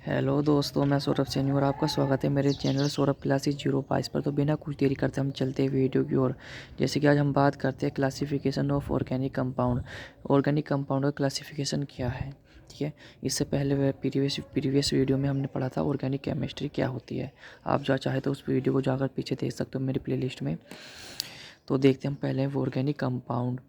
Hello दोस्तों, मैं सौरभ सैनी और आपका स्वागत है मेरे चैनल सौरभ क्लासेस 022 पर। तो बिना कुछ देरी करते हम चलते हैं वीडियो की ओर। जैसे कि आज हम बात करते हैं classification of organic compound. Organic compound का क्लासिफिकेशन क्या है, ठीक है। इससे पहले प्रीवियस वीडियो में हमने पढ़ा था ऑर्गेनिक केमिस्ट्री क्या होती है। आप जो चाहे तो उस वीडियो को जाकर पीछे देख सकते हो मेरी प्लेलिस्ट में। तो देखते हैं हम पहले organic compound,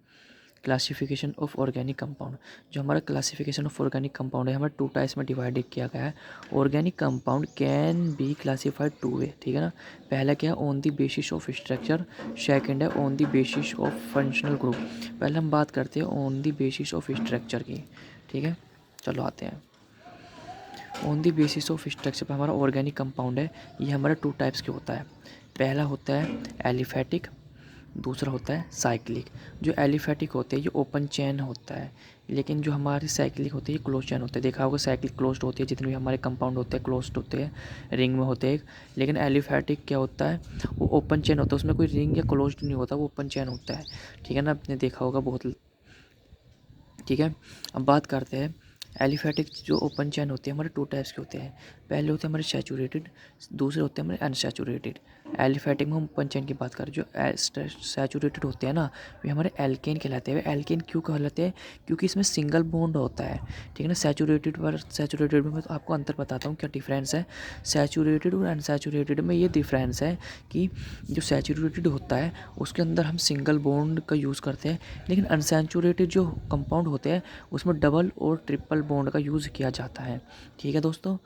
classification of organic compound. जो हमारा क्लासिफिकेशन ऑफ ऑर्गेनिक कंपाउंड है, हमारे 2 टाइप्स में डिवाइडेड किया गया है। Organic compound can be classified 2 वे, ठीक है ना। पहला क्या है, on the basis of structure. Second है on the basis of functional group. पहले हम बात करते हैं on the basis of structure की, ठीक है। चलो आते हैं on the basis of structure पर। हमारा ऑर्गेनिक कंपाउंड है, ये हमारा 2 टाइप्स के होता है। पहला होता है एलिफेटिक, दूसरा होता है साइक्लिक। जो एलिफेटिक होते हैं ये ओपन चेन होता है, लेकिन जो हमारे साइक्लिक होते हैं ये क्लोज चेन होते हैं। देखा होगा साइक्लिक क्लोज्ड होती है, जितने भी हमारे कंपाउंड होते हैं क्लोज्ड होते हैं, रिंग में होते हैं। लेकिन एलिफेटिक क्या होता है, वो ओपन चेन होता है, उसमें कोई रिंग या क्लोज्ड नहीं होता, वो ओपन चेन होता है, ठीक है ना। आपने देखा होगा बहुत, ठीक है। अब बात करते हैं एलिफेटिक। जो ओपन चैन होते हैं हमारे 2 टाइप्स के होते हैं। पहले होते हैं हमारे सैचुरेटेड, दूसरे होते हैं हमारे अनसैचुरेटेड। एलिफेटिक में हम ओपन चैन की बात करें, जो सैचुरेटेड होते हैं ना, वे हमारे एल्केन कहलाते हैं। वे एल्केन क्यों कहलाते हैं, क्योंकि इसमें सिंगल बॉन्ड होता है, ठीक है ना। सैचुरेटेड में मैं तो आपको अंतर बताता हूँ क्या डिफरेंस है सैचुरेटेड और अनसैचुरेटेड में। ये डिफरेंस है कि जो सैचुरेटेड होता है उसके अंदर हम सिंगल बॉन्ड का यूज़ करते हैं, लेकिन अनसैचुरेटेड जो कंपाउंड होते हैं उसमें डबल और ट्रिपल बॉन्ड का यूज़ किया जाता है, ठीक है दोस्तों।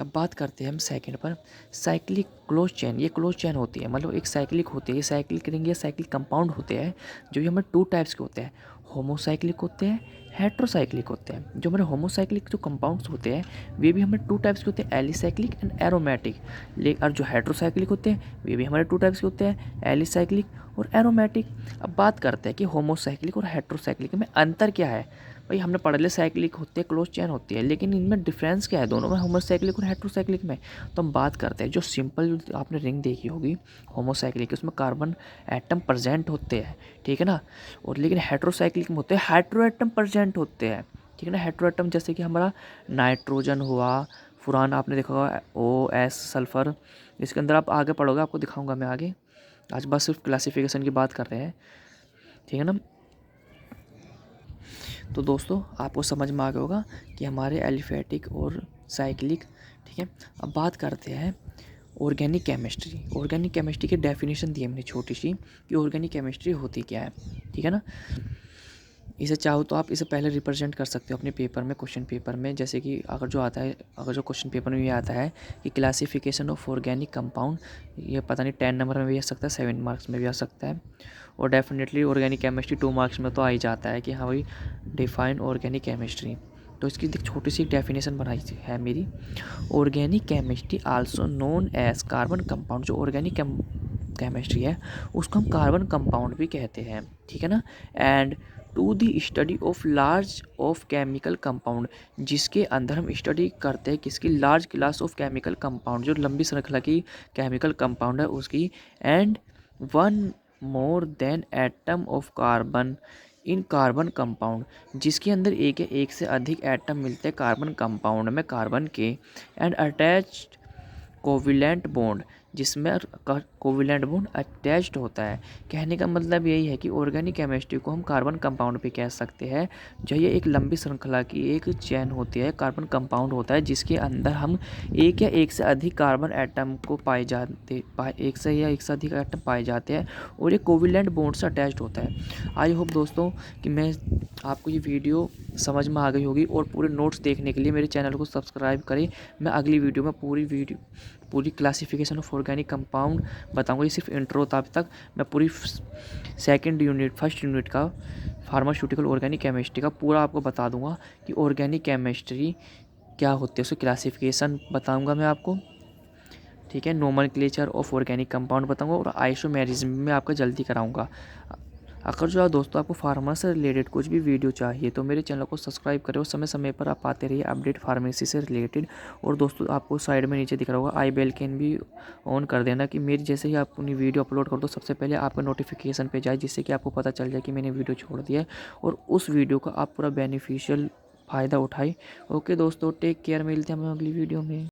अब बात करते हैं हम सेकंड पर, साइक्लिक क्लोज चेन। ये क्लोज चेन होती है, मतलब एक साइक्लिक होती है, ये साइक्लिक रिंग या साइक्लिक कंपाउंड होते हैं। जो ये हमारे 2 टाइप्स के होते हैं, होमोसाइक्लिक होते हैं, हेट्रोसाइक्लिक होते हैं। जो हमारे होमोसाइक्लिक जो कंपाउंड्स होते हैं वे भी हमारे 2 टाइप्स के होते हैं, एलिसाइक्लिक एंड एरोमेटिक। लेकिन और जो हेट्रोसाइक्लिक होते हैं वे भी हमारे 2 टाइप्स के होते हैं, एलिसाइक्लिक और एरोमेटिक। अब बात करते हैं कि होमोसाइक्लिक और हेट्रोसाइक्लिक में अंतर क्या है। भाई हमने पढ़ लिया साइक्लिक होती है, क्लोज चेन होती है, लेकिन इनमें डिफरेंस क्या है दोनों में, होमोसाइक्लिक और हेट्रोसाइक्लिक में। तो हम बात करते हैं जो सिंपल आपने रिंग देखी होगी होमोसाइक्लिक, उसमें कार्बन एटम प्रेजेंट होते हैं, ठीक है ना। और लेकिन हेट्रोसाइक्लिक में होते हैं हाइड्रो एटम प्रेजेंट होते हैं, ठीक है ना। हेट्रो एटम जैसे कि हमारा नाइट्रोजन हुआ, फुरान आपने देखा होगा, OS सल्फर। इसके अंदर आप आगे पढ़ोगे, आपको दिखाऊंगा मैं आगे। आज बस सिर्फ क्लासिफिकेशन की बात कर रहे हैं, ठीक है ना। तो दोस्तों आपको समझ में आ गया होगा कि हमारे एलिफेटिक और साइक्लिक, ठीक है। अब बात करते हैं ऑर्गेनिक केमिस्ट्री। ऑर्गेनिक केमिस्ट्री की डेफिनेशन दी है मैंने छोटी सी, कि ऑर्गेनिक केमिस्ट्री होती क्या है, ठीक है ना। इसे चाहो तो आप इसे पहले रिप्रेजेंट कर सकते हो अपने पेपर में, क्वेश्चन पेपर में। जैसे कि अगर जो क्वेश्चन पेपर में ये आता है कि क्लासिफिकेशन ऑफ ऑर्गेनिक कंपाउंड, ये पता नहीं 10 नंबर में भी आ सकता है, 7 मार्क्स में भी आ सकता है। और डेफिनेटली ऑर्गेनिक केमिस्ट्री 2 मार्क्स में तो आ ही जाता है कि हाँ भाई डिफाइन ऑर्गेनिक केमिस्ट्री। तो इसकी एक छोटी सी डेफिनेशन बनाई है मेरी। Organic chemistry also known as carbon compound. जो ऑर्गेनिक केमिस्ट्री है उसको हम कार्बन कंपाउंड भी कहते हैं, ठीक है ना। And to the study of large of chemical compound, जिसके अंदर हम स्टडी करते हैं किसकी, large class of chemical compound, जो लंबी श्रृंखला की केमिकल कंपाउंड है उसकी। And one more than atom of carbon in carbon compound, जिसके अंदर एक या एक से अधिक एटम मिलते हैं कार्बन कंपाउंड में कार्बन के। एंड अटैच्ड कोविलेंट बॉन्ड, जिसमें कोविलेंट बॉन्ड अटैच्ड होता है। कहने का मतलब यही है कि ऑर्गेनिक केमिस्ट्री को हम कार्बन कंपाउंड भी कह सकते हैं। जो ये एक लंबी श्रृंखला की एक चेन होती है, कार्बन कंपाउंड होता है, जिसके अंदर हम एक या एक से अधिक कार्बन एटम को एक से अधिक एटम पाए जाते हैं, और ये कोविलेंट बॉन्ड से अटैच्ड होता है। आई होप दोस्तों कि मैं आपको ये वीडियो समझ में आ गई होगी, और पूरे नोट्स देखने के लिए मेरे चैनल को सब्सक्राइब करें। मैं अगली वीडियो में पूरी क्लासिफिकेशन ऑफ ऑर्गेनिक कंपाउंड बताऊंगा। ये सिर्फ इंट्रो था अभी तक। मैं पूरी फर्स्ट यूनिट का फार्मास्यूटिकल ऑर्गेनिक केमिस्ट्री का पूरा आपको बता दूंगा कि ऑर्गेनिक केमिस्ट्री क्या होती है, उसकी क्लासिफिकेशन बताऊंगा मैं आपको, ठीक है। नोमेनक्लेचर ऑफ ऑर्गेनिक कंपाउंड बताऊंगा, और आइसोमेरिज्म में आपका जल्दी कराऊंगा। अगर जो दोस्तों आपको फार्मा से रिलेटेड कुछ भी वीडियो चाहिए तो मेरे चैनल को सब्सक्राइब करें, और समय समय पर आप पाते रहिए अपडेट फार्मेसी से रिलेटेड। और दोस्तों आपको साइड में नीचे दिख रहा होगा आई बेल कैन भी ऑन कर देना, कि मेरी जैसे ही आप अपनी वीडियो अपलोड कर दो सबसे पहले आपका नोटिफिकेशन पे जाए, जिससे कि आपको पता चल जाए कि मैंने वीडियो छोड़ दिया है, और उस वीडियो का आप पूरा बेनिफिशियल फ़ायदा उठाएं। ओके दोस्तों, टेक केयर, मिलते हैं हम अगली वीडियो में।